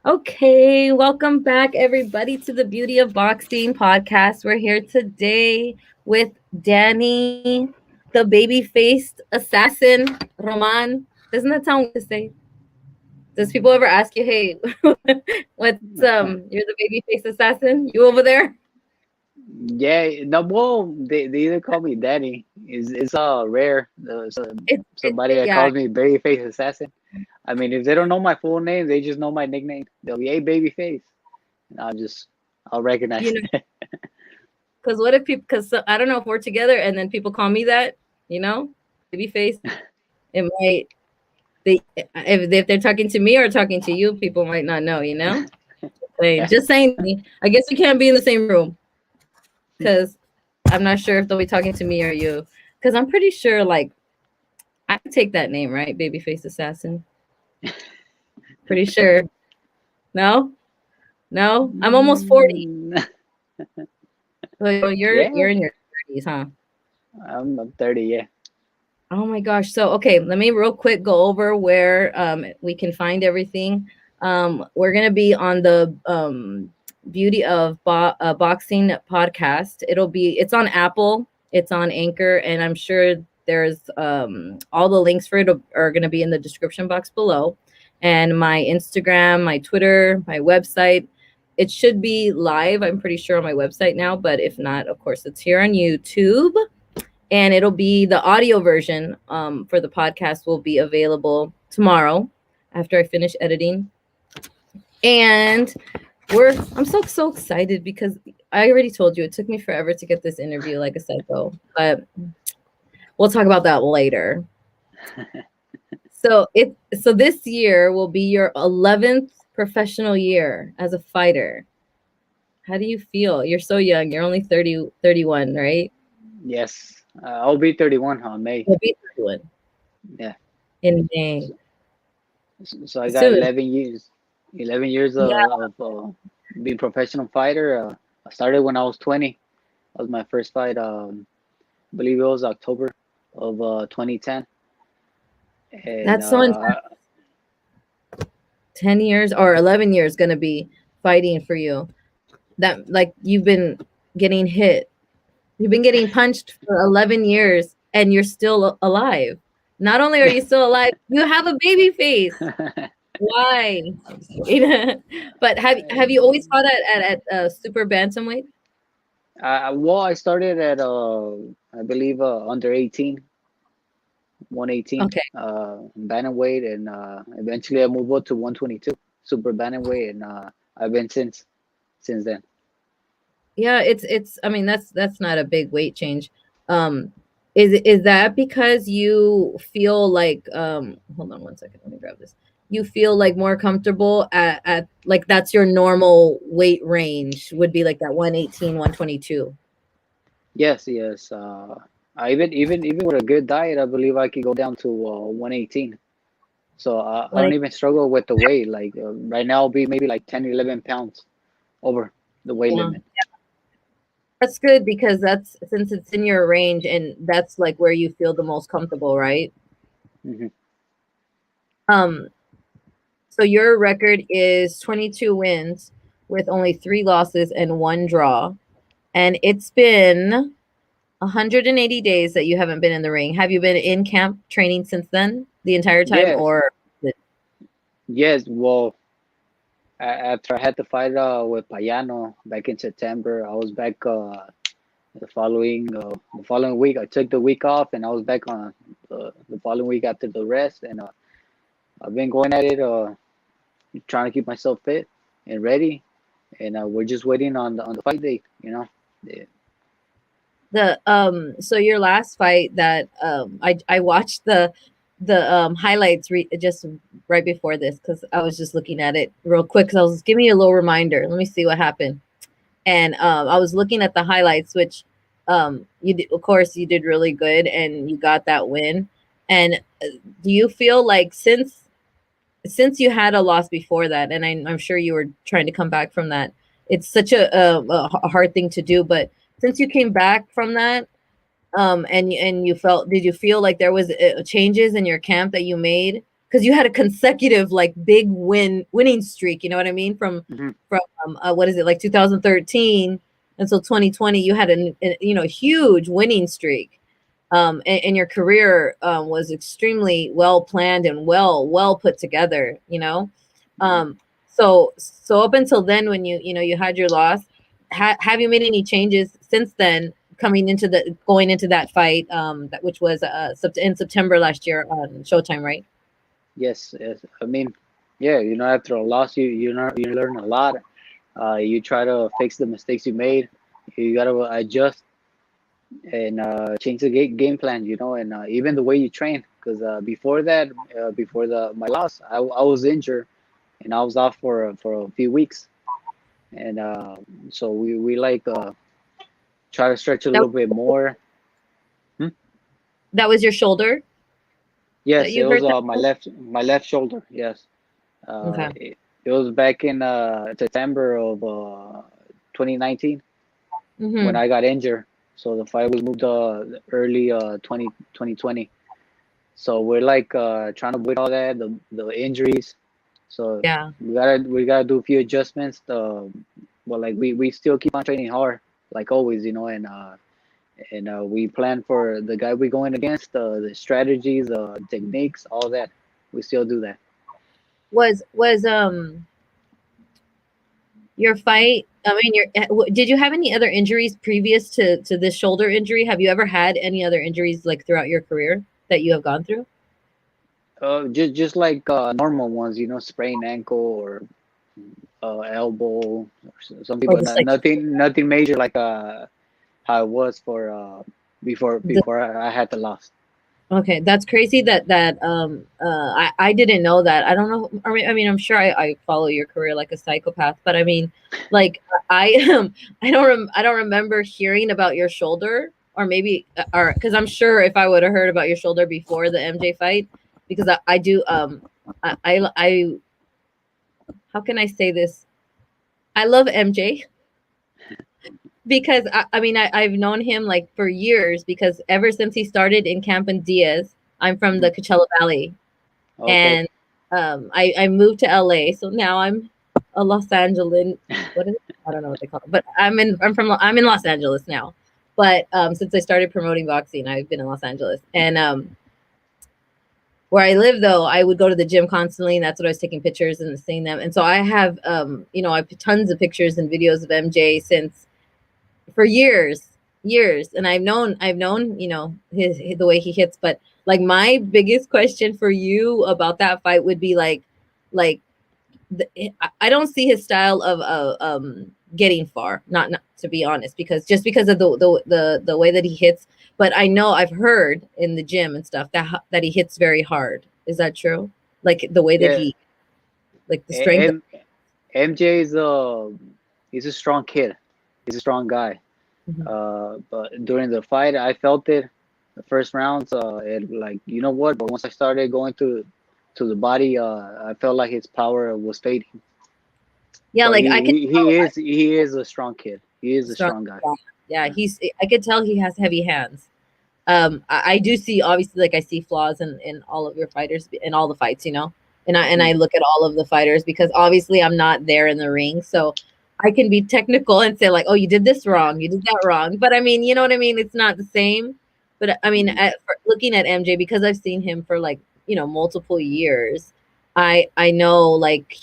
Okay, welcome back, everybody, to the Beauty of Boxing podcast. We're here today with Danny, the baby-faced assassin, Roman. Doesn't that sound weird to say? Does people ever ask you, "Hey, what's you're the baby-faced assassin? You over there?" Yeah, no, well, they either call me Daddy. It's rare. Somebody that Yeah, calls me Babyface Assassin. I mean, if they don't know my full name, they just know my nickname. They'll be, "Hey, Babyface," and I'll recognize you know, it. because what if people? Because I don't know if we're together and then people call me that, baby-faced. It might they if they're talking to me or talking to you, people might not know, just saying. I guess we can't be in the same room because I'm not sure if they'll be talking to me or you. Because I'm pretty sure, like, I could take that name, right? Babyface Assassin. Pretty sure. No, no. I'm almost 40. Mm, So you're yeah, in your 30s, huh? I'm 30. Yeah. Oh my gosh. So okay, let me real quick go over where we can find everything. We're gonna be on the Beauty of Boxing podcast. It's on Apple, it's on Anchor, and I'm sure there's all the links for it are gonna be in the description box below. And my Instagram, my Twitter, my website. It should be live, I'm pretty sure, on my website now, but if not, of course, it's here on YouTube, and it'll be the audio version for the podcast will be available tomorrow after I finish editing. And I'm so excited because I already told you it took me forever to get this interview like a psycho, but we'll talk about that later. So this year will be your 11th professional year as a fighter. How do you feel? You're so young. You're only 30, 31, right? Yes, I'll be 31 on May. You'll be 31 Yeah. in May. So, so I got Soon. 11 years. 11 years Yeah. of being professional fighter. I started when I was 20. That was my first fight. I believe it was October of 2010. And That's so intense. 10 years or 11 years going to be fighting for you. That, like, you've been getting hit. You've been getting punched for 11 years and you're still alive. Not only are you still alive, you have a baby face. Why? But have you always fought at super bantamweight? well, I started at I believe under 18, 118 Okay. bantamweight, and eventually I moved up to 122 super bantamweight, and I've been since then. Yeah, it's I mean that's not a big weight change. Um is that because you feel like hold on one second, let me grab this. You feel like more comfortable at like that's your normal weight range would be like that 118, 122. Yes, yes. I even with a good diet, I believe I could go down to 118. So I When don't even struggle with the weight. Like right now, I'll be maybe like 10, 11 pounds over the weight yeah. limit. That's good because that's since it's in your range and that's like where you feel the most comfortable, right? Hmm. Um so your record is 22 wins with only 3 losses and 1 draw. And it's been 180 days that you haven't been in the ring. Have you been in camp training since then, the entire time, Yes, or yes. Well, after I had the fight with Payano back in September, I was back the following week. I took the week off, and I was back on the following week after the rest, and I've been going at it, trying to keep myself fit and ready, and we're just waiting on the fight date. Yeah. so your last fight that I watched the highlights just right before this because I was just looking at it real quick because I was giving you a little reminder. Let me see what happened. And I was looking at the highlights, which of course, you did really good and you got that win. And do you feel like since you had a loss before that, and I'm sure you were trying to come back from that, it's such a hard thing to do. But since you came back from that, and you felt, did you feel like there was changes in your camp that you made? because you had a consecutive like big winning streak. You know what I mean? Hmm. From what is it, like 2013 until 2020? You had a huge winning streak. And your career was extremely well planned and well put together. Hmm. Um, so up until then, when you had your loss, have you made any changes since then? Going into that fight, which was in September last year on Showtime, right? Yes, yes. I mean, yeah, after a loss, you learn a lot. You try to fix the mistakes you made. You gotta adjust and change the game plan. And even the way you train. Because before that, before the my loss, I was injured and I was off for a few weeks, and so we like try to stretch a That little bit more. Hmm? that was your shoulder that Yes, it you was hurt. That. my left shoulder. Yes, Okay. it was back in September of 2019 when Mm-hmm. I got injured. So the fight was moved early 2020. So we're like trying to avoid all that, the injuries. So Yeah. we gotta do a few adjustments. But like we still keep on training hard, like always, and we plan for the guy we're going against, the strategies, techniques, all that. We still do that. Was your fight? I mean, did you have any other injuries previous to this shoulder injury? Have you ever had any other injuries like throughout your career that you have gone through? Just like normal ones, sprained ankle or elbow. Some Or people, just like nothing major like how it was for before the before I had the loss. Okay, that's crazy I didn't know that. I don't know. I mean, I'm sure I follow your career like a psychopath, but I mean, like I I don't remember hearing about your shoulder, or maybe or because I'm sure if I would have heard about your shoulder before the MJ fight, because I do I how can I say this? I love MJ because I mean I've known him like for years, because ever since he started in Camp and Diaz, I'm from Mhm. the Coachella Valley, Okay. and I moved to LA, so now I'm a Los Angeles. What is it? I don't know what they call it, but I'm in Los Angeles now. But since I started promoting boxing, I've been in Los Angeles, and where I live though, I would go to the gym constantly, and that's what I was taking pictures and seeing them. And so I have I have tons of pictures and videos of MJ since for years, and I've known the way he hits. But like my biggest question for you about that fight would be like I don't see his style of getting far, not to be honest, because just because of the way that he hits. But I know I've heard in the gym and stuff that he hits very hard. Is that true? Like the way that Yeah. he, like the strength. M- MJ is he's a strong kid. He's a strong guy. Mhm. But during the fight, I felt it. The first rounds, it like what? But once I started going to the body, I felt like his power was fading. Yeah, But like I he could he, he is he is a strong kid. He is a strong. strong guy. Yeah, Yeah. I could tell he has heavy hands. I do see, obviously, like I see flaws in all of your fighters in all the fights, and I Mhm. look at all of the fighters, because obviously I'm not there in the ring, so I can be technical and say like, oh, you did this wrong, you did that wrong. But I mean, you know what I mean? It's not the same. But I mean, Mhm. looking at MJ, because I've seen him for like multiple years, I know like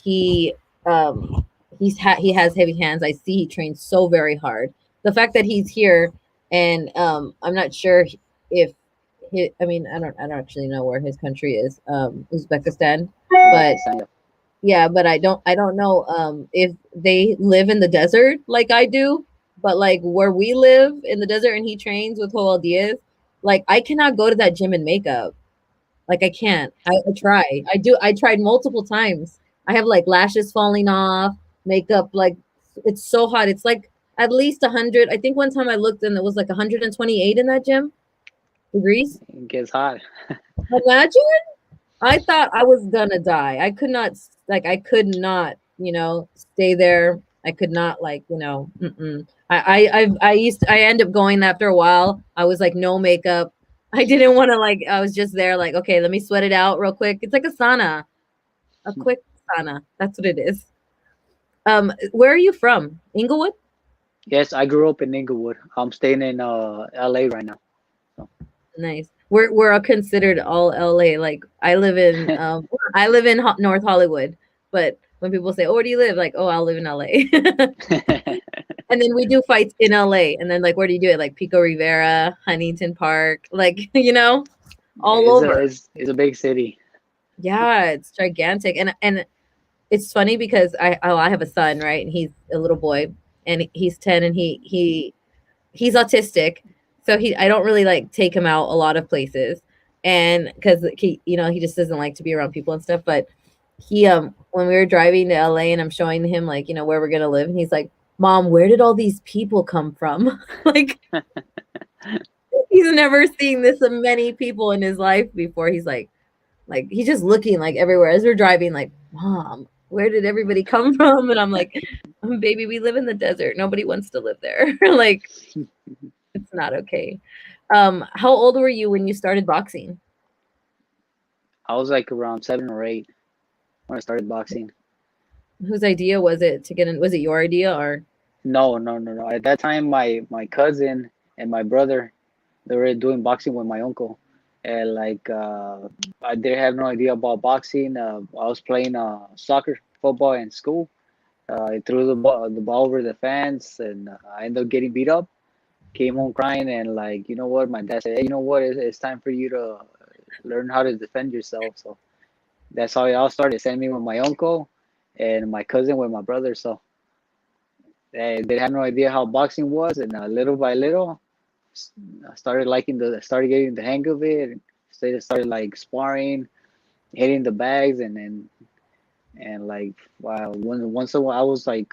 um he has heavy hands. I see he trains so very hard. The fact that he's here, and I'm not sure if I mean, I don't actually know where his country is, Uzbekistan, but Uzbekistan, yeah. yeah, but I don't know if they live in the desert like I do, but like where we live in the desert and he trains with Joel Diaz, like I cannot go to that gym in makeup. Like I can't. I try. I tried multiple times. I have like lashes falling off, makeup like it's so hot. It's like at least 100. I think one time I looked and it was like 128 in that gym degrees. It gets hot. Imagine. I thought I was gonna die. I could not, like I could not, stay there. I could not, like, mm-mm. I used to, I end up going after a while. I was like no makeup. I didn't want to like. I was just there, like, okay, let me sweat it out real quick. It's like a sauna, a quick sauna. That's what it is. Where are you from? Inglewood? Yes, I grew up in Inglewood. I'm staying in LA right now. So Nice. We're all considered all LA. Like I live in North Hollywood, but when people say, "Oh, where do you live?" Like, "Oh, I live in LA." And then we do fights in LA. And then like, where do you do it? Like Pico Rivera, Huntington Park, like all it's over. a big city. Yeah, it's gigantic. And it's funny because I have a son, right? And he's a little boy and he's 10 and he's autistic. So I don't really like take him out a lot of places. And cuz he just doesn't like to be around people and stuff, but he when we were driving to LA and I'm showing him like, where we're going to live and he's like, "Mom, where did all these people come from?" Like he's never seen this many people in his life before. He's like he's just looking like everywhere as we're driving, like, "Mom, where did everybody come from?" And I'm like, "Baby, we live in the desert. Nobody wants to live there." Like, it's not okay. How old were you when you started boxing? I was like around 7 or 8 when I started boxing. Whose idea was it to get in? Was it your idea or? No, no, no, no. At that time, my cousin and my brother, they were doing boxing with my uncle, and like I didn't have no idea about boxing. I was playing soccer, football in school. I threw the ball over the fence, and I ended up getting beat up. Came home crying, and like, you know what? My dad said, "Hey, you know what? It's time for you to learn how to defend yourself." So that's how it all started. Sent me with my uncle and my cousin with my brother. So they had no idea how boxing was, and little by little, I started getting the hang of it. Started like sparring, hitting the bags, and like, wow. Once a while, I was like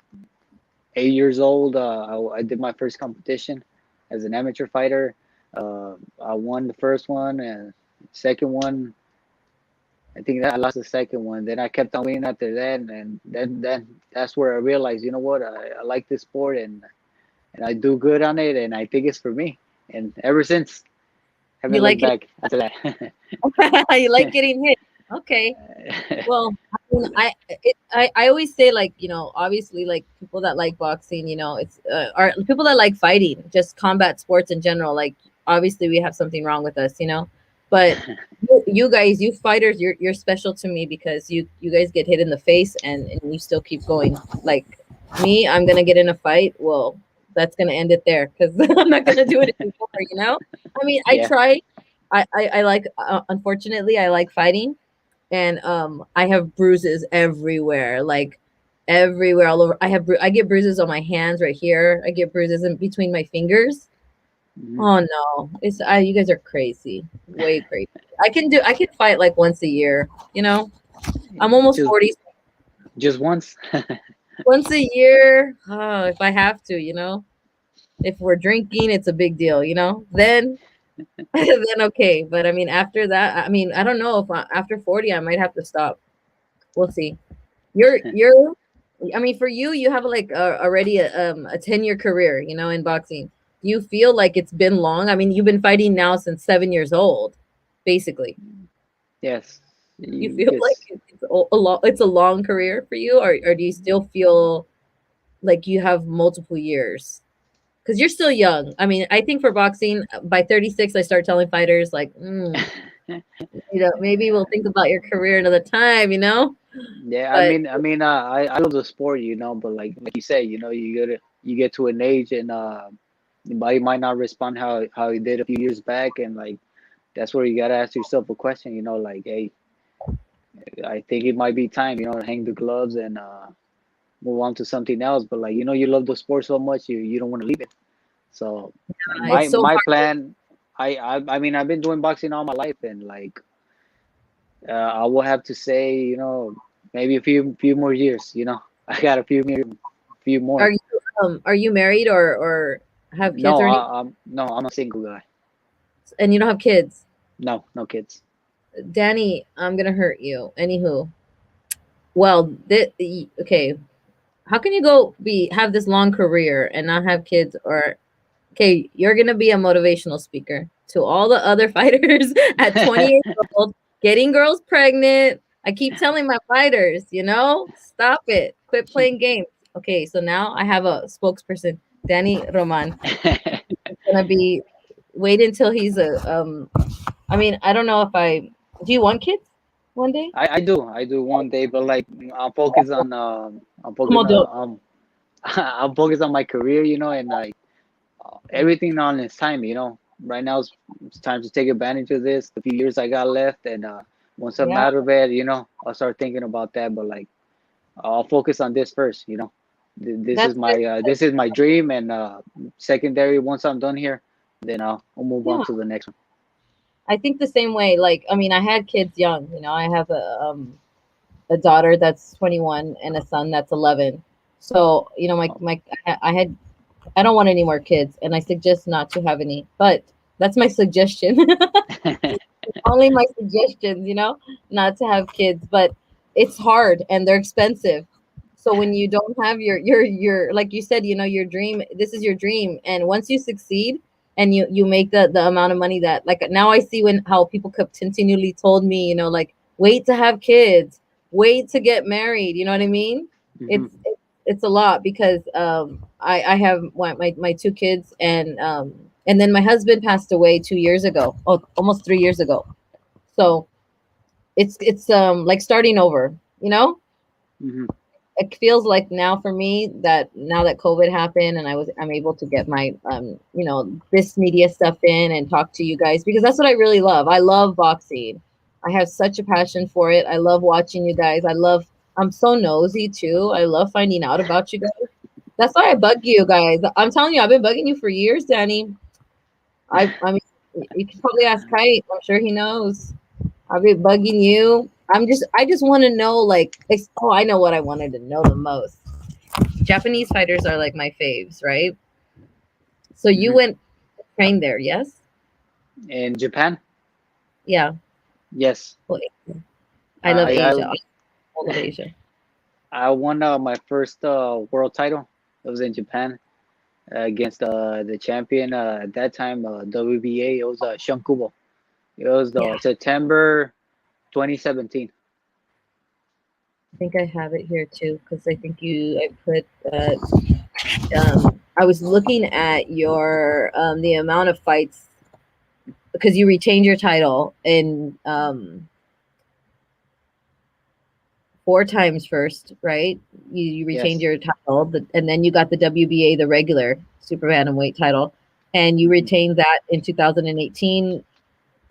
8 years old. I did my first competition as an amateur fighter. I won the first one, and second one, I think that I lost the second one. Then I kept on winning after that, and then that's where I realized, you know what, I like this sport, and I do good on it, and I think it's for me. And ever since, You haven't looked like it? back after that. You like getting hit? Okay. Well, I mean, I always say like, obviously like people that like boxing, it's are people that like fighting, just combat sports in general. Like obviously we have something wrong with us. But you guys, you fighters, you're special to me because you guys get hit in the face and you still keep going. Like me, I'm gonna get in a fight. Well, that's gonna end it there because I'm not gonna do it anymore. I mean, I Yeah. try. I like unfortunately I like fighting and I have bruises everywhere, like everywhere, all over. I get bruises on my hands right here. I get bruises in between my fingers. Mhm. Oh no, you guys are crazy, way crazy. I can fight like once a year. I'm almost Just 40. just once. Once a year, if I have to. If we're drinking, it's a big deal. Then then okay. But I mean, after that, I mean, I don't know if after 40, I might have to stop. We'll see. You're I mean, for you, you have like already a 10-year career, in boxing. Do you feel like it's been long? I mean, you've been fighting now since 7 years old, basically. Yes. You You feel like guess. it's a long career for you, or do you still feel like you have multiple years? Because you're still young. I mean, I think for boxing, by 36, I start telling fighters like, maybe we'll think about your career another time. Yeah, I But mean, I love the sport, but like you say, you get to an age, and your body might not respond how it did a few years back, and like that's where you gotta ask yourself a question, like, hey, I think it might be time, to hang the gloves and move on to something else. But like, you love the sport so much, you don't want to leave it. So like my it's so my hard. plan, I mean, I've been doing boxing all my life, and like I will have to say, maybe a few more years. I got few more. Are you married or have kids No, or anything? I'm a single guy. And you don't have kids? No, no kids. Danny, I'm gonna hurt you. Anywho, well, okay. How can you have this long career and not have kids? Or okay, you're gonna be a motivational speaker. to all the other fighters at 20 years old getting girls pregnant. I keep telling my fighters, stop it. Quit playing games. Okay, so now I have a spokesperson, Danny Roman. He's gonna be wait until he's a I mean, I don't know if I do you want kids one day? I do one day, but like I'm focused on I'm Come focused on, do on I'm focused on my career, and like everything on its time, Right now it's time to take advantage of this. The few years I got left, and once I'm yeah, out of it, I'll start thinking about that. But like I'll focus on this first, that's this is my dream, and secondary. Once I'm done here, then I'll move on yeah. to the next one. I think the same way. Like, I mean, I had kids young. I have a daughter that's 21 and a son that's 11. So, I don't want any more kids, and I suggest not to have any. But that's my suggestion. Only my suggestions, not to have kids. But it's hard and they're expensive. So when you don't have your like you said, your dream, this is your dream, and once you succeed and you make the amount of money that, like, now I see when how people continually told me, like, wait to have kids, wait to get married. You know what I mean? Hmm. It's a lot because I have my two kids, and then my husband passed away 2 years ago, oh, almost 3 years ago. So it's like starting over, Hmm. it feels like now for me that now that COVID happened and I'm able to get my this media stuff in and talk to you guys, because that's what I really love. I love boxing. I have such a passion for it. I love watching you guys. I'm so nosy too. I love finding out about you guys. That's why I bug you guys. I'm telling you, I've been bugging you for years, Danny. I mean, you can probably ask Kite. I'm sure he knows. I'll be bugging you. I just want to know, like, oh, I know what I wanted to know the most. Japanese fighters are like my faves, right? So you Hmm. went trained there, yes? In Japan, Yeah. yes, Well, I love I Asia. All of Asia. I won my first world title. It was in Japan against the champion at that time, WBA. It was Shun Kubo. It was Yeah, September 2017. I think I have it here too because I think I put I was looking at your the amount of fights because you retained your title in 4 times first, right? You retained Yes. your title, and then you got the WBA, the regular super bantamweight title, and you Mhm. retained that in 2018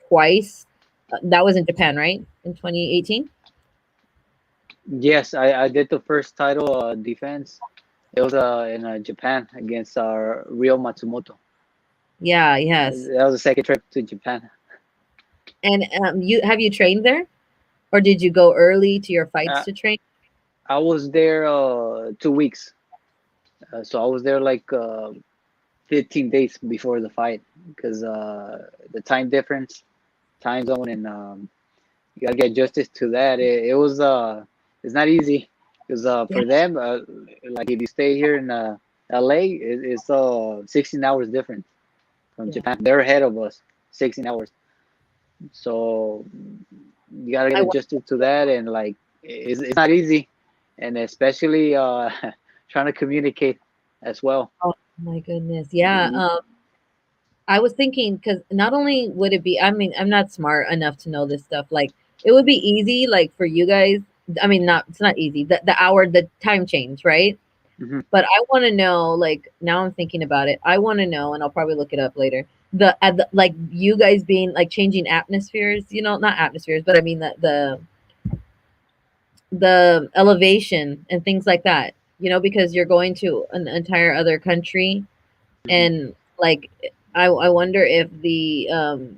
twice. That was in Japan, right? In 2018. Yes, I did the first title defense. It was in Japan against Ryo Matsumoto. Yeah, yes. That was the second trip to Japan. And you trained there, or did you go early to your fights Uh, to train? I was there 2 weeks. So I was there like 15 days before the fight because the time difference, time zone, and you gotta get adjusted to that. It was it's not easy because Yeah, for them, like if you stay here in LA, it's 16 hours different from yeah. Japan. They're ahead of us, 16 hours. So you gotta get I adjusted to that, and like it's not easy, and especially trying to communicate as well. Oh my goodness. Yeah. I was thinking because not only would it be, I mean, I'm not smart enough to know this stuff. Like, it would be easy, like for you guys. I mean, it's not easy. The time change, right? Hmm. But I want to know, like, now I'm thinking about it. I want to know, and I'll probably look it up later. Like you guys being like changing atmospheres, not atmospheres, but I mean the elevation and things like that. Because you're going to an entire other country, Hmm. and like I wonder if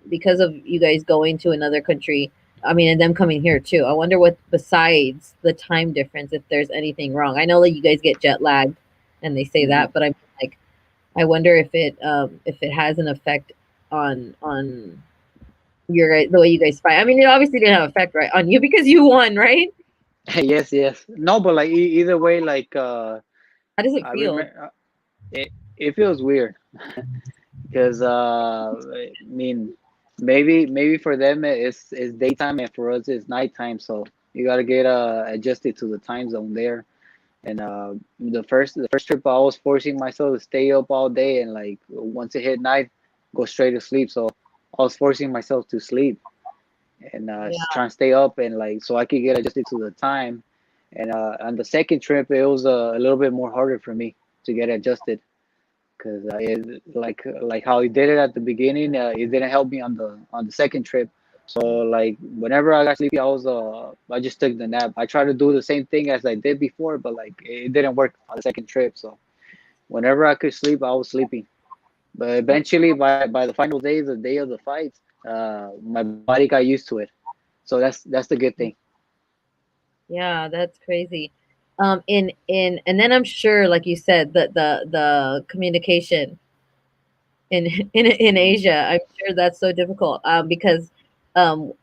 because of you guys going to another country, I mean, and them coming here too, I wonder what, besides the time difference, if there's anything wrong. I know that you guys get jet lagged and they say Hmm. that, but I'm like, I wonder if it has an effect on your guys, the way you guys fight. I mean, it obviously didn't have effect, right, on you because you won, right? Yes, yes. No, but like either way, like How does it I feel? remember it feels weird. because I mean, maybe for them it's daytime and for us it's nighttime, so you gotta get adjusted to the time zone there. And the first trip, I was forcing myself to stay up all day, and like once it hit night, go straight to sleep. So I was forcing myself to sleep and Yeah. trying to stay up and like so I could get adjusted to the time. And on the second trip, it was a little bit more harder for me to get adjusted because like how he did it at the beginning, it didn't help me on the second trip. So like whenever I got sleepy, I just took the nap. I tried to do the same thing as I did before, but like it didn't work on the second trip. So whenever I could sleep, I was sleeping. But eventually, by the final days, the day of the fights, my body got used to it. So that's the good thing. Yeah, that's crazy. In and then I'm sure, like you said, the communication in in Asia, I'm sure that's so difficult. Because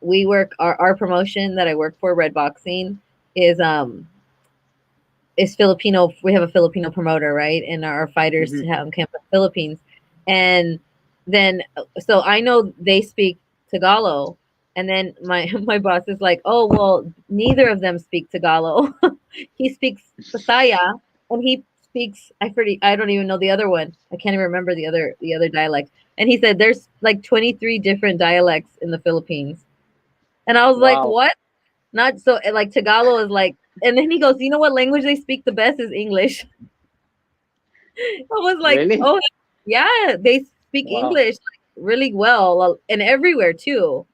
we work our promotion that I work for, Red Boxing, is is Filipino. We have a Filipino promoter, right? And our fighters Hmm. camp in the Philippines. And then, so I know they speak Tagalog. And then my my boss is like, "Oh, well, neither of them speak Tagalog. He speaks Pasaya, and he speaks I don't even know the other one. I can't even remember the other dialect." And he said there's like 23 different dialects in the Philippines. And I was like, Wow, "What?" Not so like Tagalog is like, and then he goes, "You know what language they speak the best is English." I was like, really? "Oh, yeah, they speak Wow. English like, really well and everywhere too."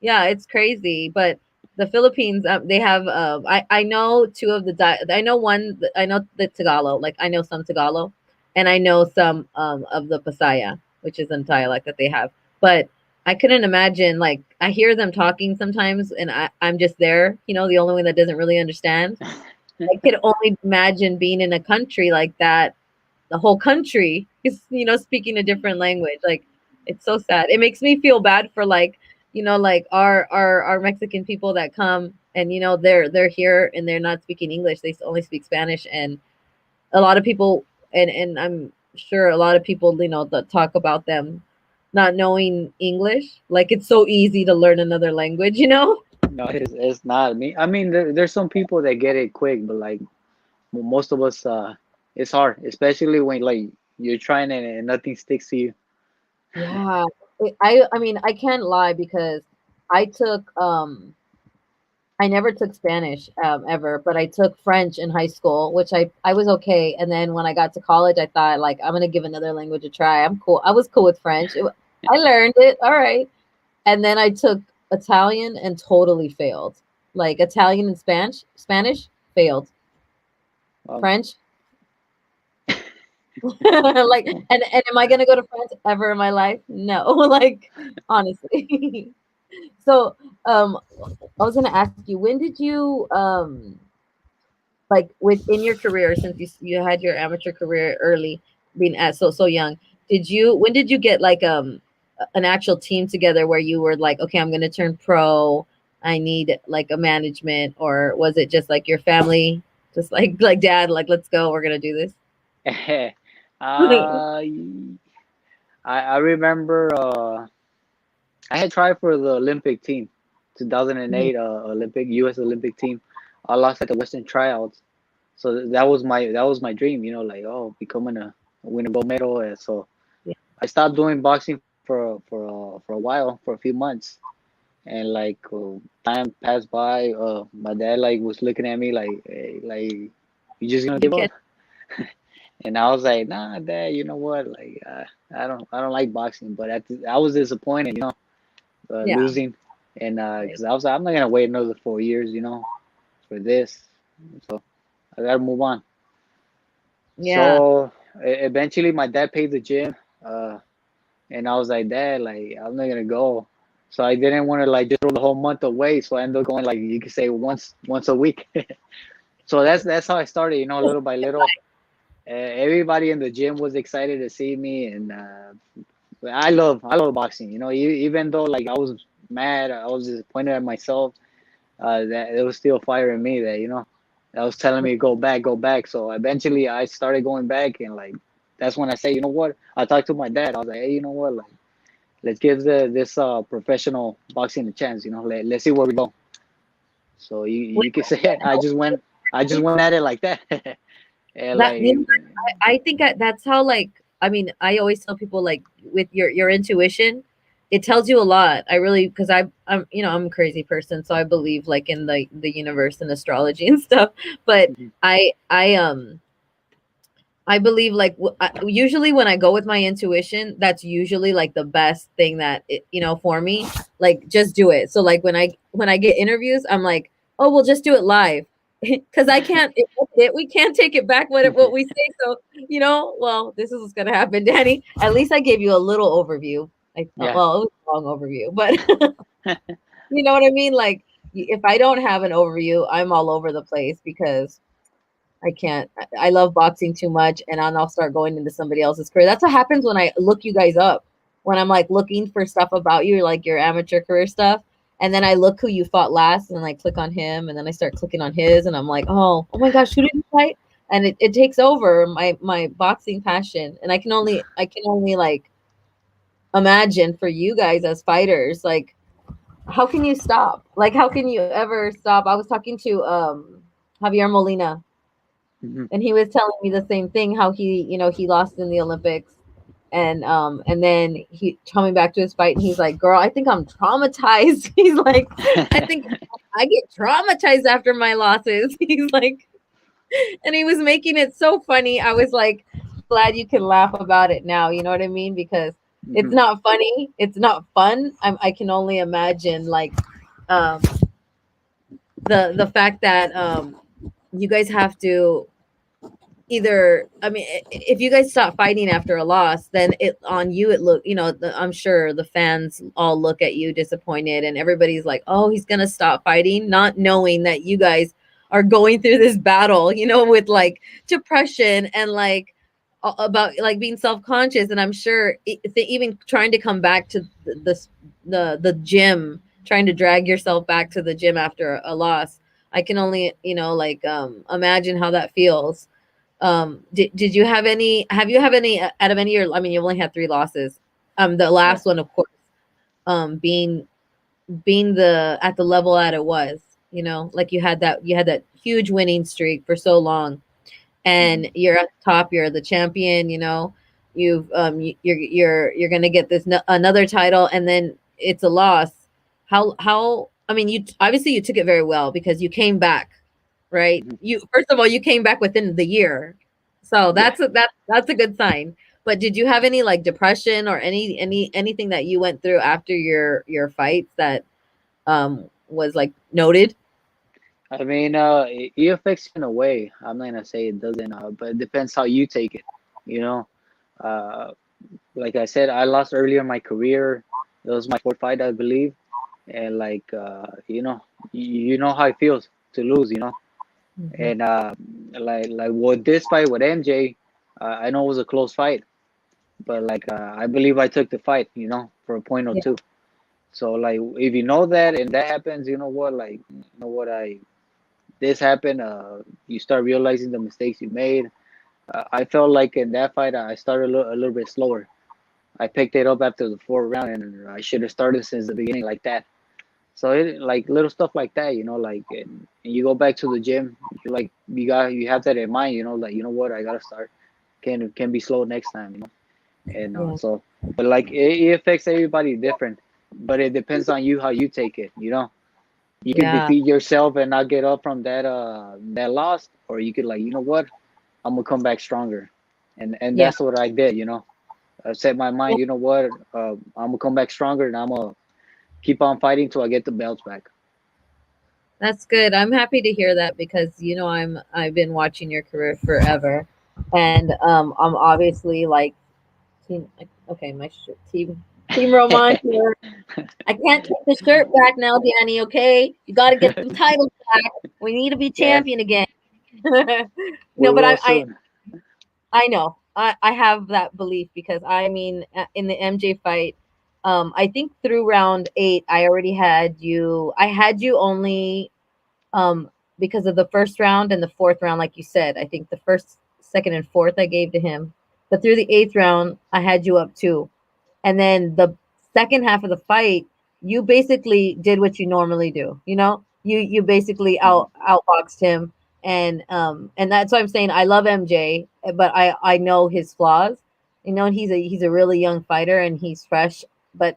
Yeah, it's crazy. But the Philippines, they have. I know two of the. I know one. I know the Tagalog. Like I know some Tagalog, and I know some of the Pasaya, which is a dialect that they have. But I couldn't imagine. Like I hear them talking sometimes, and I'm just there. You know, the only one that doesn't really understand. I could only imagine being in a country like that. The whole country is, speaking a different language. Like it's so sad. It makes me feel bad for like, like our Mexican people that come and they're here and they're not speaking English. They only speak Spanish, and a lot of people, and I'm sure a lot of people, that talk about them not knowing English. Like it's so easy to learn another language. No, it's not me. I mean, there's some people that get it quick, but like most of us, it's hard, especially when like you're trying and nothing sticks to you. Yeah. I mean, I can't lie because I took I never took Spanish ever, but I took French in high school, which I was okay. And then when I got to college, I thought like I'm gonna give another language a try. I'm cool. I was cool with French. I learned it. All right. And then I took Italian and totally failed. Like Italian and Spanish failed. Wow. French, like, and am I gonna go to France ever in my life? No. Like honestly. So I was gonna ask you, when did you like within your career, since you had your amateur career early, being at so young, when did you get like an actual team together where you were like, okay, I'm gonna turn pro, I need like a management, or was it just like your family, just like dad, like let's go, we're gonna do this? uh, I remember I had tried for the Olympic team, Mhm. 2008 Olympic U.S. Olympic team. I lost at the Western tryouts, so that was my dream, like becoming a win a gold medal. And so Yeah. I stopped doing boxing for a while, for a few months, and like time passed by. My dad like was looking at me like, hey, like you just gonna You give can. up? And I was like, nah, dad, you know what? Like I don't like boxing, but I was disappointed, Yeah. losing, and Right. because I was like, I'm not gonna wait another 4 years, for this. So I gotta move on. Yeah. So eventually, my dad paid the gym, uh, and I was like, Dad, like I'm not gonna go. So I didn't want to like just throw the whole month away. So I ended up going like you could say once a week. So that's how I started, little by little. Everybody in the gym was excited to see me, and I love boxing. Even though like I was mad, I was disappointed at myself. That it was still fire in me that that was telling me go back, go back. So eventually I started going back, and like that's when I say, you know what? I talked to my dad. I was like, hey, you know what? Like, let's give this professional boxing a chance. You know, let's see where we go. So you can say it. I just went at it like that, and That you like, know, I think that's how, like, I mean, I always tell people, like, with your intuition, it tells you a lot. I really, because I'm I'm a crazy person, so I believe, like, in the universe and astrology and stuff. But mhm, I believe, like, usually when I go with my intuition, that's usually like the best thing that for me. Like, just do it. So, like, when I get interviews, I'm like, oh, we'll just do it live, because I can't. We can't take it back what we say. So, well, this is what's gonna happen, Danny. At least I gave you a little overview. yeah, Well, it was a long overview, but you know what I mean. Like, if I don't have an overview, I'm all over the place because I can't. I love boxing too much, and then I'll start going into somebody else's career. That's what happens when I look you guys up. When I'm, like, looking for stuff about you, like your amateur career stuff, and then I look who you fought last, and I click on him, and then I start clicking on his, and I'm like, oh my gosh, who did you fight? And it takes over my boxing passion, and I can only like imagine for you guys as fighters, like, how can you stop? Like, how can you ever stop? I was talking to Javier Molina, mhm. and he was telling me the same thing, how he lost in the Olympics, and then he coming back to his fight, and he's like, girl, I think I'm traumatized. He's like, I think I get traumatized after my losses. He's like, and he was making it so funny. I was like, glad you can laugh about it now, you know what I mean? Because it's Mhm. not funny, it's not fun. I can only imagine, like, um the fact that you guys have to either, I mean, if you guys stop fighting after a loss, then it on you, it look, I'm sure the fans all look at you disappointed, and everybody's like, oh, he's gonna stop fighting, not knowing that you guys are going through this battle, with, like, depression, and, like, about, like, being self-conscious. And I'm sure even trying to come back to the gym, trying to drag yourself back to the gym after a loss. I can only, like, imagine how that feels. Did you have any out of any of your, I mean, you only had three losses. The Yeah. last one, of course, being the at the level that it was, like, you had that huge winning streak for so long, Mhm. and you're at the top, you're the champion, you're gonna get this another title, and then it's a loss. How I mean, you obviously you took it very well because you came back, right? Mhm. You First of all, you came back within the year, so Yeah. that's a good sign. But did you have any, like, depression or anything that you went through after your fights that was, like, noted? I mean, it affects you in a way. I'm not gonna say it doesn't, but it depends how you take it. You know, uh, like I said, I lost earlier in my career. It was my fourth fight, I believe, and like, you know how it feels to lose. Mhm. And like with this fight with MJ, I know it was a close fight, but like, I believe I took the fight. For a point or Yeah, two. So like, if you know that and that happens, you know what, like, I this happened, you start realizing the mistakes you made. I felt like in that fight, I started a little bit slower. I picked it up after the fourth round, and I should have started since the beginning like that. So it, like, little stuff like that, like, and you go back to the gym, you have that in mind, like, you know what, I gotta start, can be slow next time, and yeah, so, but like, it affects everybody different, but it depends on you how you take it, you could yeah, defeat yourself and not get up from that loss, or you could, like, you know what, I'm gonna come back stronger, and yeah. that's what I did. I set my mind. You know what, I'm gonna come back stronger, and I'm gonna keep on fighting till I get the belts back. That's good. I'm happy to hear that because I've been watching your career forever, and I'm obviously, like, okay, my team Roman here. I can't take the shirt back now, Danny. Okay, you got to get them titles back. We need to be Yes, champion again. we No, but will I soon. I know. I have that belief because, I mean, in the MJ fight, I think through round 8, I already had you. I had you only because of the first round and the fourth round, like you said. I think the first, second, and fourth I gave to him. but through the eighth round, I had you up 2. And then the second half of the fight, you basically did what you normally do. You basically Mhm. outboxed him, and that's why I'm saying I love MJ, but I know his flaws. And he's a really young fighter and he's fresh, but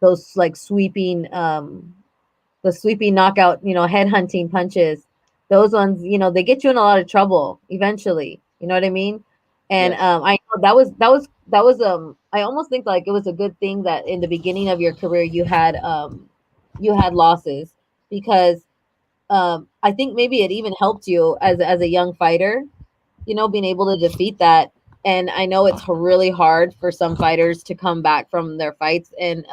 those like sweeping the sweeping knockout, head hunting punches, those ones, they get you in a lot of trouble eventually. You know what I mean? And Yes. I know that was I almost think like it was a good thing that in the beginning of your career you had losses, because I think maybe it even helped you as a young fighter, being able to defeat that. And I know it's really hard for some fighters to come back from their fights, and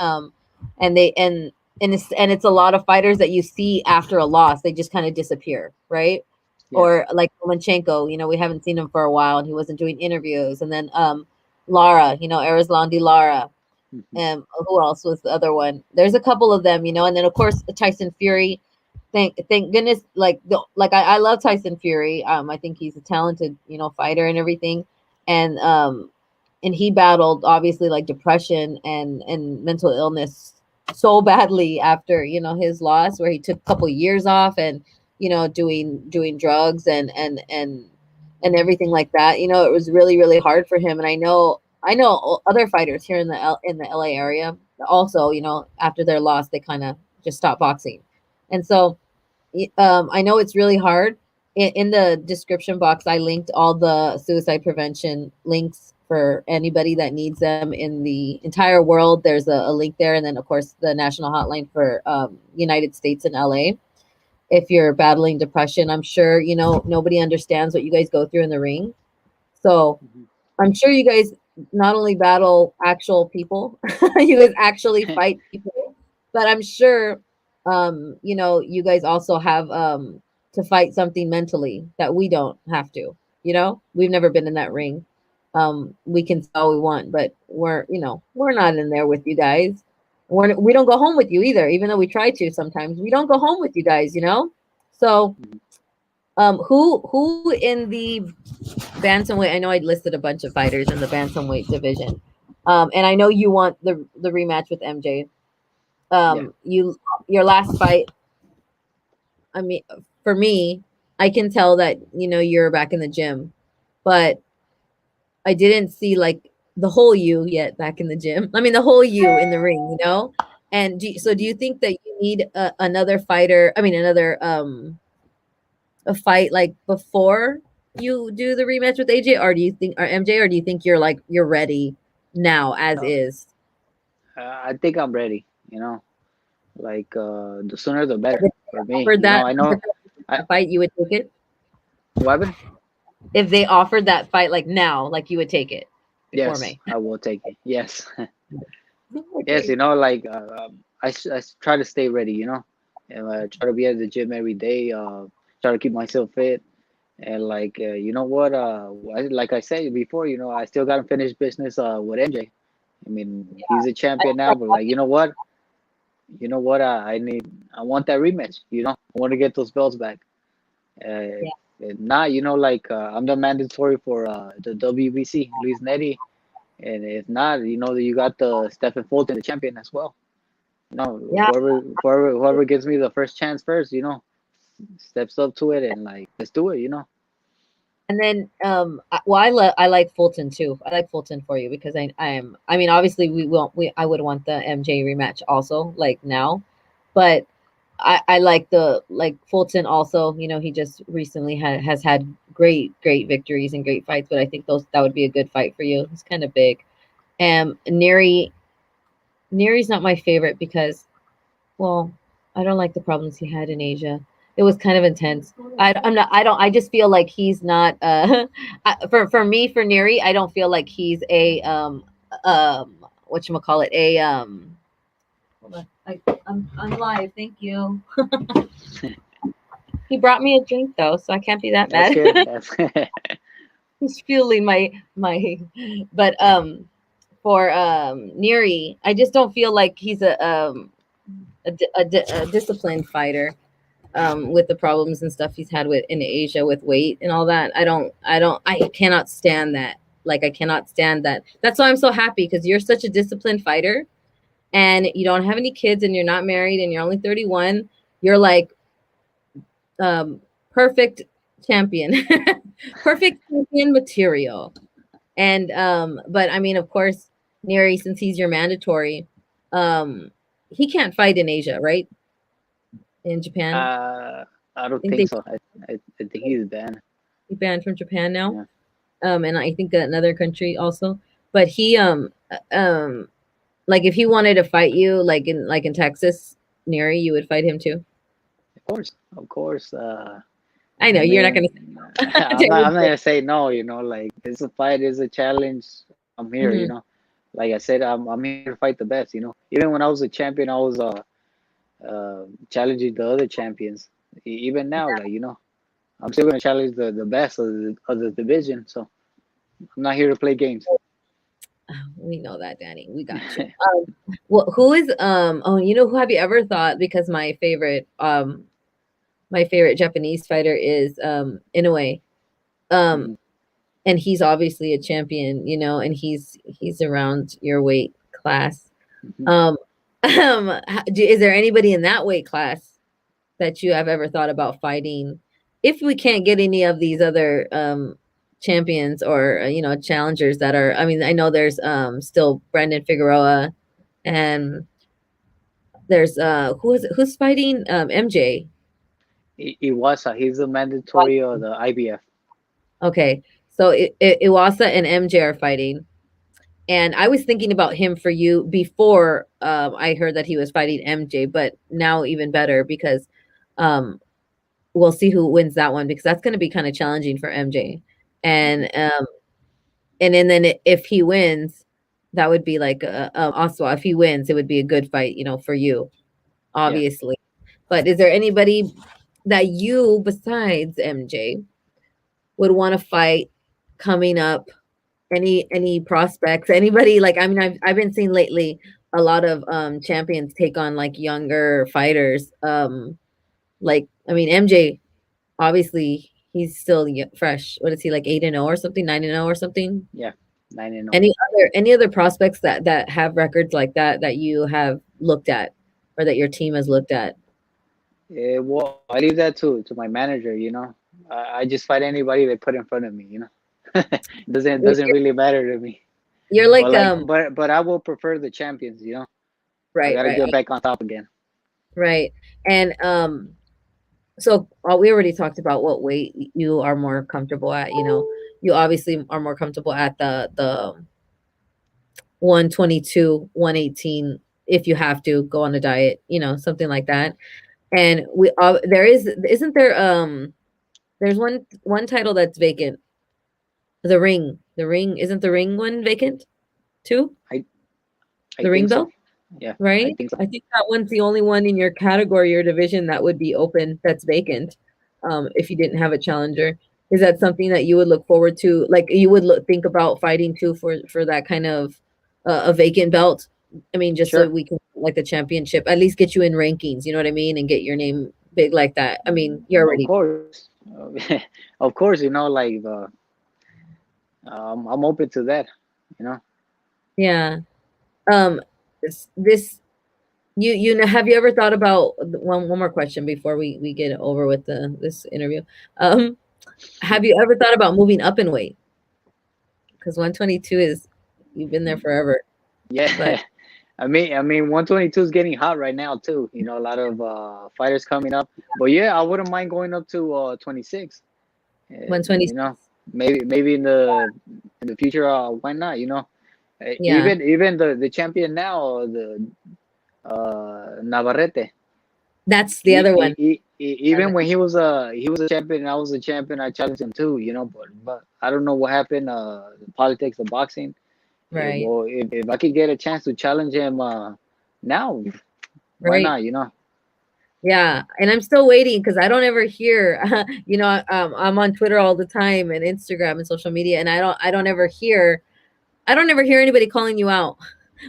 they and it's a lot of fighters that you see after a loss, they just kind of disappear, right? Yes. Or like Lomachenko, we haven't seen him for a while and he wasn't doing interviews. And then Lara, Arislandi Lara. Mhm. Who else was the other one? There's a couple of them, and then of course Tyson Fury. Thank goodness, I love Tyson Fury. I think he's a talented, fighter and everything. And he battled obviously like depression and mental illness so badly after, his loss, where he took a couple years off and, doing drugs and everything like that. It was really, really hard for him. And I know other fighters here in the LA area also, after their loss, they kind of just stopped boxing. And so I know it's really hard. In the description box, I linked all the suicide prevention links for anybody that needs them in the entire world. There's a link there, and then of course the national hotline for United States and LA. If you're battling depression, I'm sure nobody understands what you guys go through in the ring. So Mhm. I'm sure you guys not only battle actual people, you guys actually fight people, but I'm sure you guys also have to fight something mentally that we don't have to. We've never been in that ring. We can say all we want, but we're not in there with you guys. We don't go home with you either, even though we try to sometimes. We don't go home with you guys. So Mhm. who in the bantamweight? I know I listed a bunch of fighters in the bantamweight division, and I know you want the rematch with MJ. Yeah. Your last fight. I mean, for me, I can tell that you're back in the gym, but I didn't see like the whole you yet back in the gym. I mean, the whole you in the ring. And do Mhm. you think that you need another fighter? I mean, another a fight like before you do the rematch with AJ, or do you think, or MJ, or do you think you're ready now as Uh, is? I think I'm ready. Like the sooner the better If for they me. offered that, I know. I that fight, you would take it. what happened? If they offered that fight like now, like you would take it before Yes, May. I will take it. Yes. Yes, Okay. like try to stay ready, and try to be at the gym every day. Try to keep myself fit, and like you know what? Like I said before, I still got unfinished business with MJ. I mean, he's a champion now, but like you know what? I want that rematch. I want to get those belts back. Uh, Yeah. if not, like I'm the mandatory for the WBC, Luis Neri, and if not, that you got the Stephen Fulton, the champion as well. Yeah. Whoever gives me the first chance first, steps up to it and like let's do it. And then, I like Fulton too. I like Fulton for you because I mean, obviously, I would want the MJ rematch also, like now, but I like Fulton also. He just recently has had great victories and great fights, but I think that would be a good fight for you. It's kind of big. Neri's not my favorite because, well, I don't like the problems he had in Asia. It was kind of intense. I'm not. I don't. I just feel like he's not. For me, for Neri, I don't feel like he's a what you call it, a Hold on. I'm live. Thank you. He brought me a drink though, so I can't be that That's mad. good. That's He's fueling my. But for Neri, I just don't feel like he's a disciplined fighter. With the problems and stuff he's had with in Asia with weight and all that. I cannot stand that. like I cannot stand that. That's why I'm so happy, because you're such a disciplined fighter, and you don't have any kids, and you're not married, and you're only 31. You're like perfect champion, perfect champion material. And but I mean, of course, Neri, since he's your mandatory, um, he can't fight in Asia, right? In Japan, Uh, I I don't think think they so. I think he's banned. banned from Japan now. Yeah, And I think another country also. But he like if he wanted to fight you, like in Texas, Neri, you would fight him too. of course, of course. I I know you're not mean, gonna I'm not gonna say no. Like it's a fight, it's a challenge. I'm here. Mhm. Like I said, I'm here to fight the best. Even when I was a champion, I was challenging the other champions. Even now, like I'm still gonna challenge the best of the division. So I'm not here to play games. We know that, Danny. We got you. Well, who is oh, you know, who have you ever thought, because my favorite Japanese fighter is Inoue. Um Mhm, and he's obviously a champion, you know, and he's around your weight class. mhm. Um is there anybody in that weight class that you have ever thought about fighting? If we can't get any of these other champions or you know, challengers that are, I mean, I know there's still Brandon Figueroa, and there's who's fighting MJ. Iwasa, he's the mandatory of the IBF. Okay, so Iwasa and MJ are fighting, and I was thinking about him for you before I heard that he was fighting MJ, but now even better, because um, we'll see who wins that one, because that's going to be kind of challenging for MJ. Mhm. And then if he wins, that would be like Oswa. If he wins, it would be a good fight, you know, for you, Yeah. obviously. But is there anybody that you, besides MJ, would want to fight coming up? Any prospects? Anybody, like, I mean, I've been seeing lately a lot of champions take on like younger fighters. Like, I mean, MJ, obviously he's still fresh. What is he, like, 8-0 or something, 9-0 or something? Yeah. 9-0. Any other prospects that have records like that you have looked at, or that your team has looked at? Well, I leave that to my manager. I just fight anybody they put in front of me. Doesn't You're, really matter to me. you're But like but I will prefer the champions. I right, gotta right, get back on top again. right. And so we already talked about what weight you are more comfortable at. You know, you obviously are more comfortable at the 122, 118. If you have to go on a diet, you know, something like that. And we there isn't there there's one title that's vacant. The ring, isn't the ring one vacant too? I I The ring think so. belt, Yeah, I right? think so. I think that one's the only one in your category or division that would be open, that's vacant. If you didn't have a challenger, is that something that you would look forward to? Like, you would think about fighting too for that kind of a vacant belt? I mean, just so Sure. we can, like, the championship, at least get you in rankings. You know what I mean, and get your name big like that. I mean, you're Of already course. Of course. Like I'm open to that. You know. yeah. This you know, have you ever thought about one more question before we get over with this interview? Um, have you ever thought about moving up in weight? Because 122 is, you've been there forever. But Yeah. I mean, 122 is getting hot right now too. A lot of fighters coming up. But yeah, I wouldn't mind going up to 26. You 126, know, maybe in the future, why not? yeah, Even the champion now, the Navarrete. that's the other one. Even when he was a champion and I was a champion, I challenged him too. But I don't know what happened. The politics of boxing. Right, Well, if I could get a chance to challenge him now, why right. not? Yeah, and I'm still waiting because I don't ever hear, you know, I'm on Twitter all the time and Instagram and social media, and I don't ever hear anybody calling you out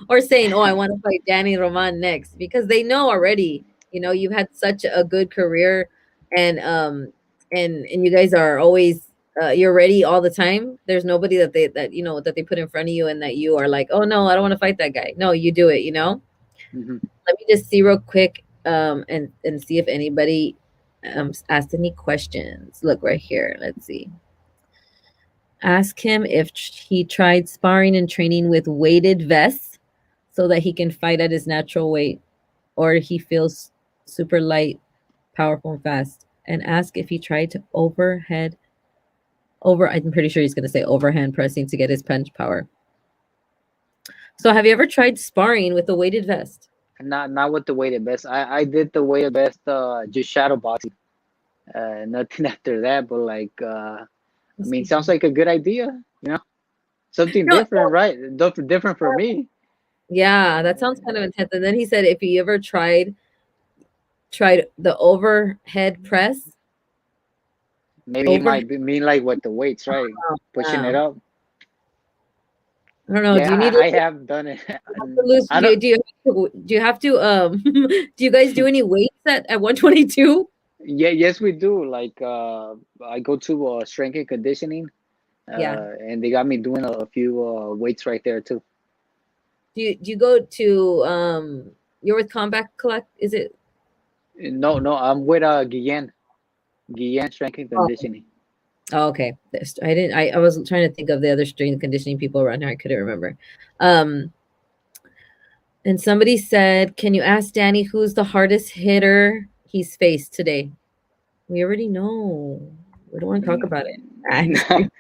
or saying, "Oh, I want to fight Danny Roman next," because they know already. You know, you've had such a good career, and you guys are always you're ready all the time. There's nobody that that they put in front of you and that you are like, oh no, I don't want to fight that guy. No, you do it. Hmm. Let me just see real quick, and see if anybody asked any questions. Look right here. Let's see. Ask him if he tried sparring and training with weighted vests so that he can fight at his natural weight, or he feels super light, powerful, and fast. And ask if he tried to I'm pretty sure he's going to say overhand pressing to get his punch power. So have you ever tried sparring with a weighted vest? Not with the weighted vest. I did the weighted vest, just shadow boxing. Nothing after that, but like, I Let's mean, see. sounds like a good idea. Something No, different, right? Different for me. yeah, that sounds kind of intense. And then he said if he ever tried the overhead press, Maybe he overhead. might mean like with the weights, right? Pushing it Yeah. up. I don't know. Do Yeah, you need I have done it. to And lose? I don't. Do you have to do you guys do any weights at 122? Yeah, yes, we do. Like, I go to strength and conditioning, Yeah. and they got me doing a few weights right there too. Do you go to you're with Combat Collect? Is it? No, no, I'm with Guillen strength and Oh, conditioning. oh, okay. I didn't. I was trying to think of the other strength conditioning people around here. I couldn't remember. Um, and somebody said, "Can you ask Danny who's the hardest hitter he's faced today?" We already know. We don't want to talk about it. I'm just No, kidding.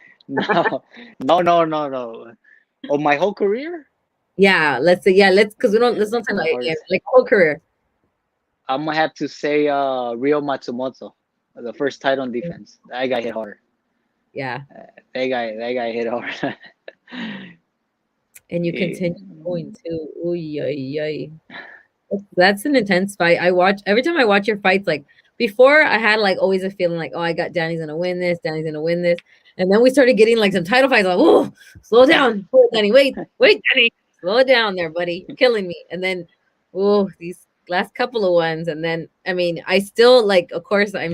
no, no. Oh, my whole career, Yeah, let's say let's because we don't let's not talk the about it again. hardest. Like whole career. I'm gonna have to say Rio Matsumoto, the first title on defense. That guy hit hard. Yeah, That guy hit hard. and you Yeah. continue going too. Ooh, yay. That's an intense fight. I watch every time I watch your fights. Like before, I had like always a feeling like, oh, I got Danny's gonna win this. Danny's gonna win this. And then we started getting like some title fights. Like, oh, slow down, wait, Danny. Wait, Danny, slow down there, buddy. You're killing me. And then, oh, these last couple of ones. And then, I mean, I still like. Of course, I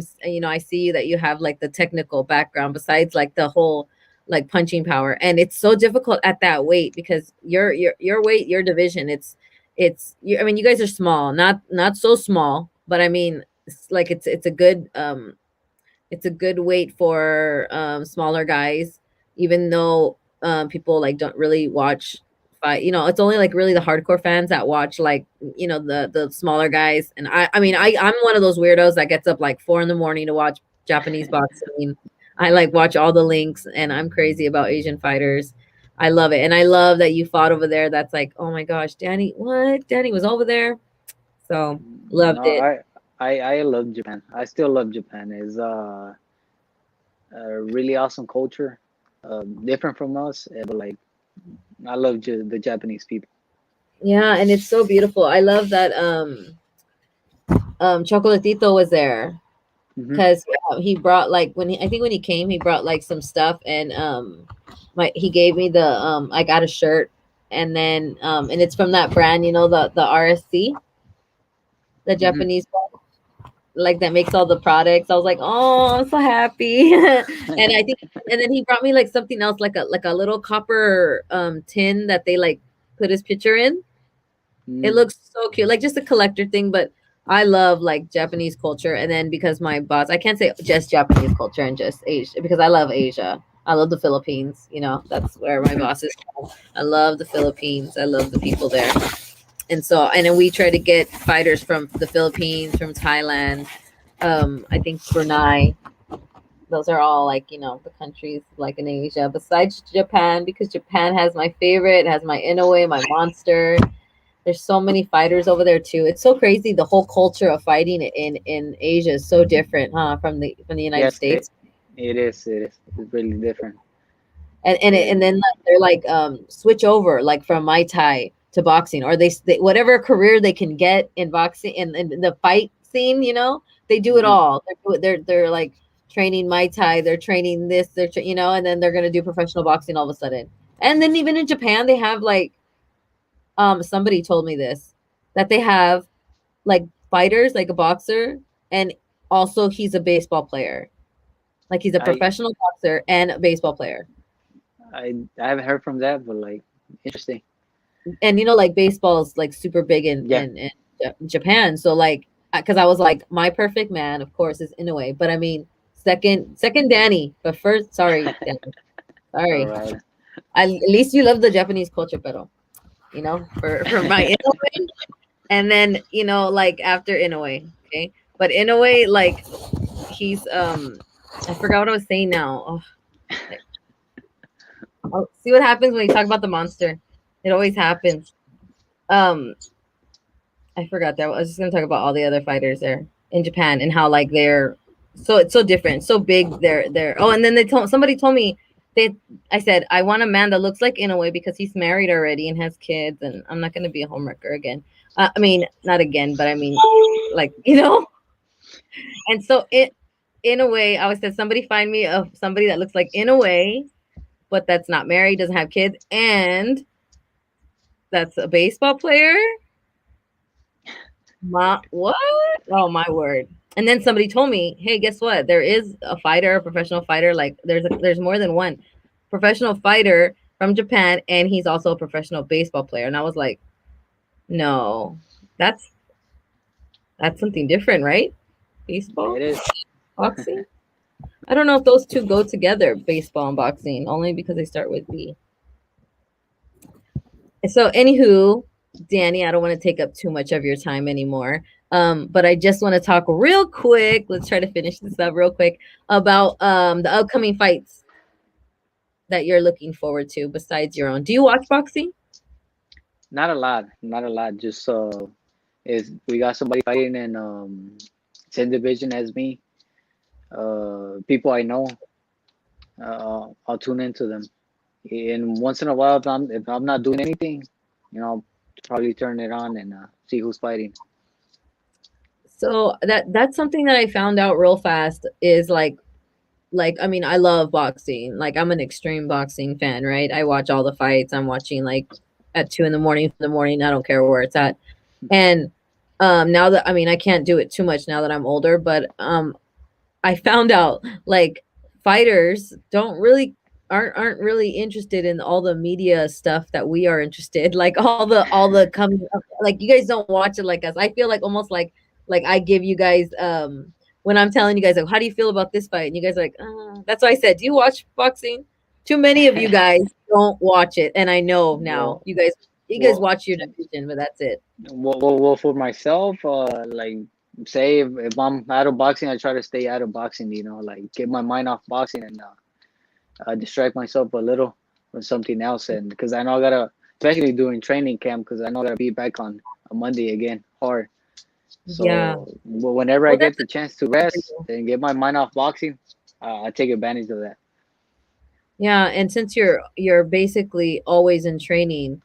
see that you have like the technical background besides like the whole like punching power, and it's so difficult at that weight because your weight, your division, I mean, you guys are small, not so small, but I mean, it's a good weight for smaller guys, even though people like don't really watch fight. It's only like really the hardcore fans that watch like the smaller guys. And I mean, I'm one of those weirdos that gets up like 4 in the morning to watch Japanese boxing. I like watch all the links, and I'm crazy about Asian fighters. I love it. And I love that you fought over there. That's like, oh my gosh, Danny, what? Danny was over there. So loved No, it. I love Japan. I still love Japan. It's a really awesome culture, different from us, but like I love the Japanese people. Yeah, and it's so beautiful. I love that Chocolatito was there Hmm. because he brought like I think when he came, he brought like some stuff, and he gave me the I got a shirt, and then and it's from that brand, the RSC, the Hmm. Japanese like that makes all the products. I was like, oh, I'm so happy. And I think, and then he brought me like something else, like a little copper tin that they like put his picture in. It Mm. looks so cute, like just a collector thing. But I love like Japanese culture, and then because my boss, I can't say just Japanese culture and just Asia because I love Asia. I love the Philippines. That's where my boss is from. I love the Philippines. I love the people there. And so, and then we try to get fighters from the Philippines, from Thailand, I think Brunei. Those are all like the countries like in Asia, besides Japan, because Japan has my favorite, it has my Inoue, my monster. There's so many fighters over there too. It's so crazy. The whole culture of fighting in Asia is so different, huh, from the United Yes, States. it is. It is. It's really different. And then they're like switch over like from Muay Thai to boxing, or they whatever career they can get in boxing in the fight scene, they do it Hmm. all. They're like training Muay Thai, they're training this, and then they're gonna do professional boxing all of a sudden. And then even in Japan, they have like somebody told me this, that they have like fighters, like a boxer, and also he's a baseball player. Like he's a I professional boxer and a baseball player. I haven't heard from that, but like interesting. And like baseball's like super big Yeah. in Japan. So like, because I was like, my perfect man, of course, is Inoue. But I mean, second Danny, but first, sorry, Danny, All sorry. right. At least you love the Japanese culture, pero for my Inoue, and then like after Inoue, okay. But Inoue, like he's I forgot what I was saying now. Oh, like, see what happens when you talk about the monster. It always happens. Um, I forgot that. I was just gonna talk about all the other fighters there in Japan and how like they're it's so different, so big. They're oh, and then somebody told me they I said I want a man that looks like Inoue because he's married already and has kids, and I'm not gonna be a homewrecker again. I mean, not again, but I mean, like And so it in a way, I always said somebody find me somebody that looks like Inoue, but that's not married, doesn't have kids, and that's a baseball player. What? Oh my word! And then somebody told me, "Hey, guess what? There is a fighter, a professional fighter. Like there's more than one professional fighter from Japan, and he's also a professional baseball player." And I was like, "No, that's something different, right? Baseball, It is. boxing. I don't know if those two go together, baseball and boxing, only because they start with B." So, anywho, Danny, I don't want to take up too much of your time anymore. But I just want to talk real quick. Let's try to finish this up real quick about the upcoming fights that you're looking forward to besides your own. Do you watch boxing? Not a lot. Not a lot. Just is we got somebody fighting in same division as me. People I know. I'll tune into them. And once in a while, if I'm not doing anything, I'll probably turn it on and see who's fighting. So that's something that I found out real fast is like I mean I love boxing. Like I'm an extreme boxing fan, right? I watch all the fights. I'm watching like at 2 in the morning. I don't care where it's at. And now that I mean I can't do it too much now that I'm older, but I found out like fighters aren't really interested in all the media stuff that we are interested. Like all the coming up, like you guys don't watch it like us. I feel like almost like I give you guys when I'm telling you guys like how do you feel about this fight and you guys are like that's why I said do you watch boxing? Too many of you guys don't watch it, and I know now well, you guys well, watch your division, but that's it. for myself, like say if I'm out of boxing, I try to stay out of boxing. Like get my mind off boxing and distract myself a little from something else. And because I know I gotta, especially during training camp, because I know I gotta be back on a Monday again hard. Yeah. So whenever I Well, get that's the chance to for rest you. and get my mind off boxing, I take advantage of that. Yeah, and since you're basically always in training,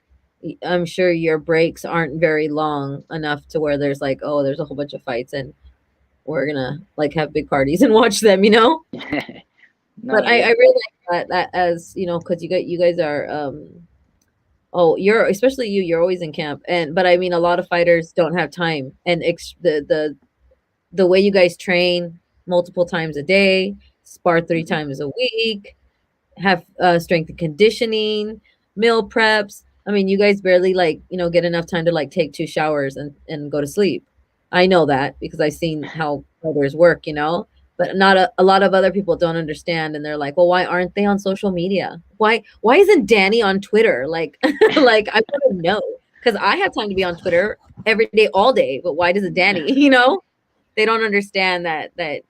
I'm sure your breaks aren't very long enough to where there's like, oh, there's a whole bunch of fights and we're gonna like have big parties and watch them. But No, I yeah, really like that as because you guys are oh you're especially you're always in camp and but I mean a lot of fighters don't have time and the way you guys train multiple times a day, spar three hmm times a week, have strength and conditioning, meal preps. I mean, you guys barely like, get enough time to like take two showers and go to sleep. I know that because I've seen how others work. But not a lot of other people don't understand and they're like, well, why aren't they on social media? Why isn't Danny on Twitter? Like like I want to know because I have time to be on Twitter every day, all day. But why doesn't Danny? They don't understand that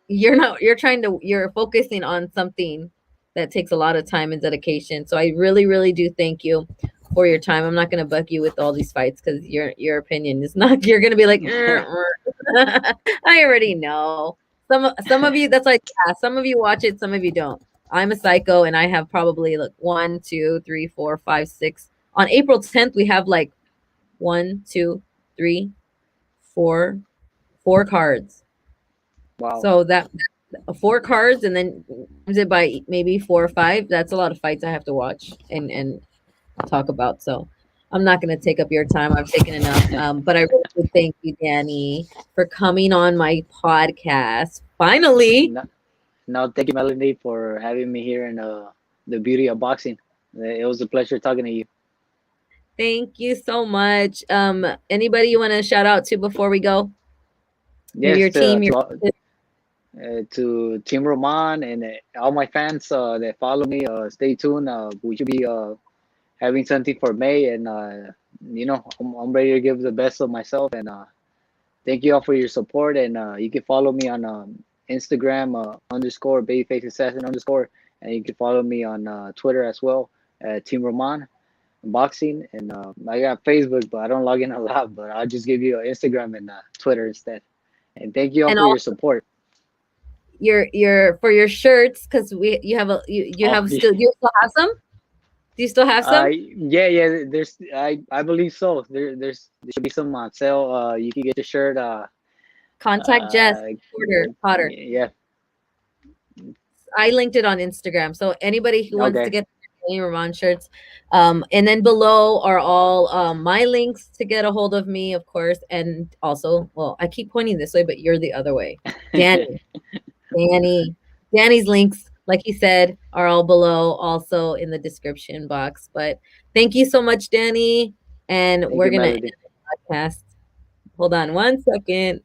you're focusing on something that takes a lot of time and dedication. So I really, really do thank you for your time. I'm not going to bug you with all these fights because your opinion is not. You're going to be like, I already know. Some of you, that's like yeah, some of you watch it, some of you don't. I'm a psycho, and I have probably like 1, 2, 3, 4, 5, 6. On April 10th, we have like 1, 2, 3, 4 cards. wow. So that 4 cards and then times it by maybe 4 or 5. That's a lot of fights I have to watch and talk about. So I'm not going to take up your time. I've taken enough. But I really would thank you, Danny, for coming on my podcast. Finally, No, No, thank you, Melanie, for having me here in the beauty of boxing. It was a pleasure talking to you. Thank you so much. Anybody you want to shout out to before we go? Maybe Yes, your team, your to Team Roman and all my fans that follow me. Stay tuned. We should be having something for May, and I'm ready to give the best of myself. And thank you all for your support. And you can follow me on Instagram underscore babyface assassin underscore, and you can follow me on Twitter as well, Team Roman Boxing. And I got Facebook, but I don't log in a lot. But I'll just give you Instagram and Twitter instead. And thank you all and for your all support. your for your shirts because we you Oh, have still you still have some? Do you still have some? yeah. There's I believe so. There should be some on sale. You can get your shirt. Contact Jess Uh, Potter. yeah. I linked it on Instagram. So anybody who wants to Okay. get Danny Ramon shirts, and then below are all my links to get a hold of me, of course, and also, well, I keep pointing this way, but you're the other way. Danny, Danny, Danny's links, like he said, are all below, also in the description box. But thank you so much, Danny, and Thank we're you, gonna end Melody. the podcast. Hold on one second.